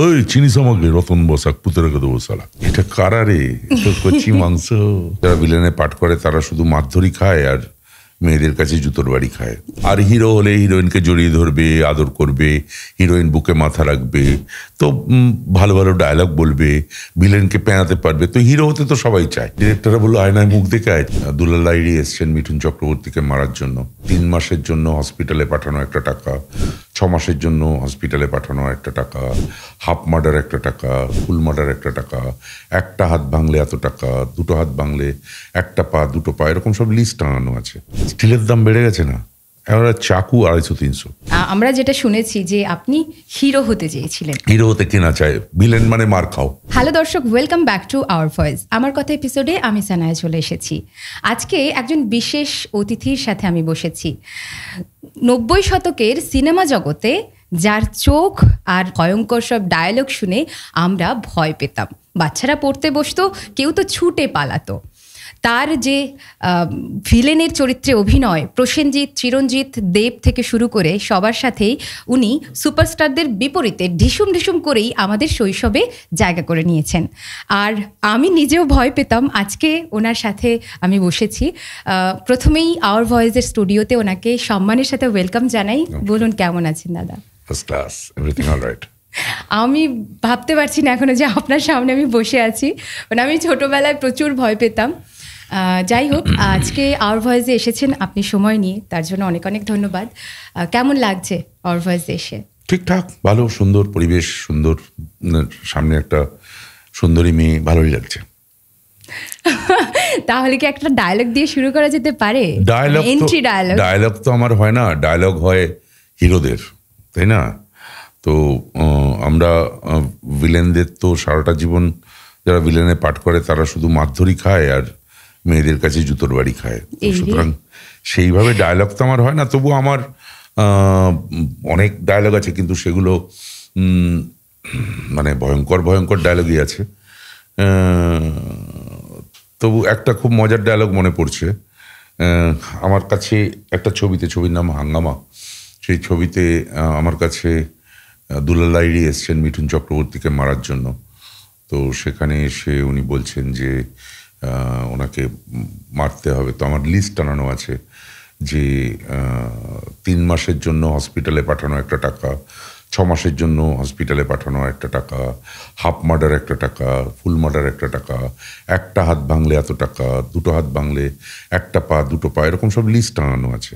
ওই চিনিস আমাকে রতন বসাক পুঁতে রেখে দেবো সালা। এটা কারারে কচি মাংস। যারা ভিলেনে পাঠ করে তারা শুধু মারধরি খায় আর মেয়েদের কাছে জুতোর বাড়ি খায়। আর হিরো হলে হিরোইনকে জড়িয়ে ধরবে, আদর করবে, হিরোইন বুকে মাথা রাখবে, তো ভালো ভালো ডায়লগ বলবে, ভিলেনকে পেঁয়াতে পারবে। তো হিরো হতে তো সবাই চায়। ডিরেক্টররা বললো আয়নায় মুখ দেখে দুলাল লাহিড়ী এসছেন মিঠুন চক্রবর্তীকে মারার জন্য। 3 মাসের জন্য হসপিটালে পাঠানো একটা টাকা, 6 মাসের জন্য হসপিটালে পাঠানো একটা টাকা, হাফ মার্ডার একটা টাকা, ফুল মার্ডার একটা টাকা, একটা হাত ভাঙলে এত টাকা, 2টো হাত ভাঙলে একটা পা 2টো পা, এরকম সব লিস্ট টাঙানো আছে। স্টিলের দাম বেড়ে গেছে না, এবার চাকু 250-300। আমরা যেটা শুনেছি যে আপনি হিরো হতে চেয়েছিলেন। হিরো হতে কেনা চায়, ভিলেন মানে মার খাও। হ্যালো দর্শক, welcome back to our voice. আমার কথা এপিসোডে আমি সানায়া চলে এসেছি। আজকে একজন বিশেষ অতিথির সাথে আমি বসেছি। 90 শতকের সিনেমা জগতে যার চোখ আর ভয়ঙ্কর সব ডায়লগ শুনে আমরা ভয় পেতাম। বাচ্চারা পড়তে বসতো, কেউ তো ছুটে পালাতো। তার যে ভিলেনের চরিত্রে অভিনয়, প্রসেনজিৎ, চিরঞ্জিত, দেব থেকে শুরু করে সবার সাথেই উনি সুপারস্টারদের বিপরীতে ঢিসুম ঢিসুম করেই আমাদের শৈশবে জায়গা করে নিয়েছেন। আর আমি নিজেও ভয় পেতাম। আজকে ওনার সাথে আমি বসেছি। প্রথমেই আওয়ার ভয়েসের স্টুডিওতে ওনাকে সম্মানের সাথে ওয়েলকাম জানাই। বলুন কেমন আছেন দাদা? First class, everything alright. আমি ভাবতে পারছি না এখনো যে আপনার সামনে আমি বসে আছি। মানে আমি ছোটোবেলায় প্রচুর ভয় পেতাম। যাই হোক, আজকে আওয়ার ভয়েসে এসেছেন আপনি সময় নিয়ে, তার জন্য অনেক অনেক ধন্যবাদ। কেমন লাগছে আওয়ার ভয়েসে এসে? ঠিকঠাক, ভালো, সুন্দর পরিবেশ, সুন্দর, সামনে একটা সুন্দরী মেয়ে, ভালোই লাগছে। তাহলে কি একটা ডায়লগ দিয়ে শুরু করা যেতে পারে? ডায়লগ তো আমার হয় না, ডায়লগ হয় হিরোদের, তাই না? তো আমরা ভিলেনদের তো সারাটা জীবন, যারা ভিলেনে পাঠ করে তারা শুধু মারধরি খায় আর মেয়েদের কাছে জুতোর বাড়ি খায়। সুতরাং সেইভাবে ডায়লগ তো আমার হয় না। তবু আমার অনেক ডায়লগ আছে, কিন্তু সেগুলো মানে ভয়ঙ্কর ভয়ঙ্কর ডায়লগই আছে। তবু একটা খুব মজার ডায়লগ মনে পড়ছে আমার কাছে। একটা ছবির নাম হাঙ্গামা। সেই ছবিতে আমার কাছে দুলাল লাহিড়ী এসছেন মিঠুন চক্রবর্তীকে মারার জন্য। তো সেখানে এসে উনি বলছেন যে ওনাকে মারতে হবে। তো আমার লিস্ট টানানো আছে যে 3 মাসের জন্য হসপিটালে পাঠানো একটা টাকা, 6 মাসের জন্য হসপিটালে পাঠানো একটা টাকা, হাফ মার্ডার একটা টাকা, ফুল মার্ডার একটা টাকা, একটা হাত ভাঙলে এত টাকা, 2টো হাত ভাঙলে একটা পা 2টো পা, এরকম সব লিস্ট টানানো আছে।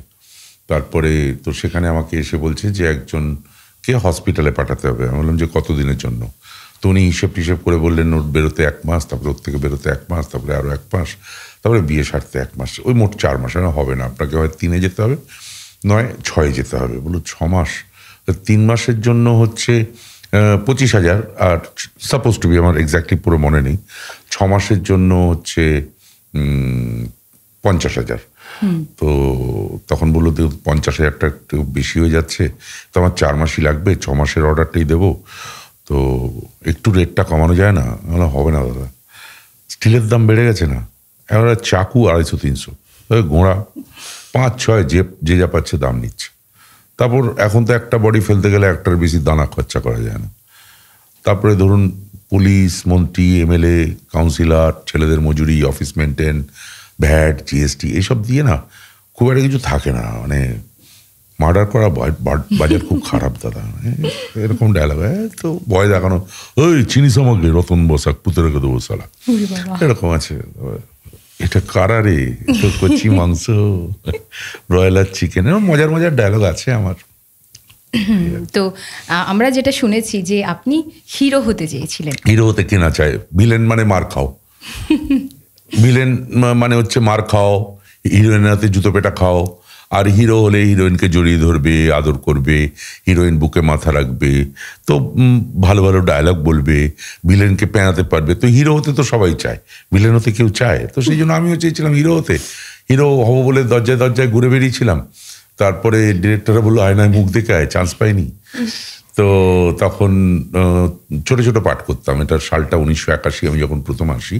তারপরে তো সেখানে আমাকে এসে বলছে যে একজনকে হসপিটালে পাঠাতে হবে। আমি বললাম যে কতদিনের জন্য? তো উনি হিসেব করে বললেন ওর বেরোতে 1 মাস, তারপরে ওর থেকে বেরোতে 1 মাস, তারপরে আরও 1 মাস, তারপরে বিয়ে সারতে 1 মাস, ওই মোট 4 মাস। না, হবে না, আপনাকে হয় 3-এ যেতে হবে, নয় 6-এ যেতে হবে। বললো 6 মাস? 3 মাসের জন্য হচ্ছে 25,000, আর সাপোজ টু বি, আমার এক্স্যাক্টলি পুরো মনে নেই, 6 মাসের জন্য হচ্ছে 50,000। তো তখন বললো 50,000টা একটু বেশি হয়ে যাচ্ছে, তো আমার 4 মাসই লাগবে, 6 মাসের অর্ডারটাই দেবো, তো একটু রেটটা কমানো যায় না? হবে না দাদা, স্টিলের দাম বেড়ে গেছে না, এবার চাকু 250-300, গোড়া 5-6 যে যা পাচ্ছে দাম নিচ্ছে। তারপর এখন তো একটা বডি ফেলতে গেলে একটার বেশি দানা খরচা করা যায় না। তারপরে ধরুন পুলিশ, মন্ত্রী, এমএলএ, কাউন্সিলর, ছেলেদের মজুরি, অফিস মেনটেন, ভ্যাট, জিএসটি, এইসব দিয়ে না খুব একটা কিছু থাকে না। মানে মার্ডার করা বাজার খুব খারাপ দাদা, এরকম ডায়লগ। তো ভয় দেখানো, ওই চিনিস আমাকে রতন বসাক পুঁতে রেখে দেবো সালা, এরকম আছে। এটা কারারে কচি মাংস, ব্রয়লার চিকেন, মজার মজার ডায়লগ আছে আমার। তো আমরা যেটা শুনেছি যে আপনি হিরো হতে চেয়েছিলেন। হিরো হতে কেনা চায়, ভিলেন মানে মার খাও। ভিলেন মানে হচ্ছে মার খাও, হিরোইনের হাতে জুতো পেটা খাও। আর হিরো হলে হিরোইনকে জড়িয়ে ধরবে, আদর করবে, হিরোইন বুকে মাথা রাখবে, তো ভালো ভালো ডায়লগ বলবে, ভিলেনকে পেঁয়াতে পারবে। তো হিরো হতে তো সবাই চায়, ভিলেন হতে কেউ চায়? তো সেই জন্য আমিও চেয়েছিলাম হিরো হতে। হিরো হবো বলে দরজায় দরজায় ঘুরে বেরিয়েছিলাম। তারপরে ডিরেক্টররা বললো আয়নায় মুখ দেখে চান্স পাইনি। তো তখন ছোট ছোট পাঠ করতাম। এটার সালটা 1981, আমি যখন প্রথম আসি।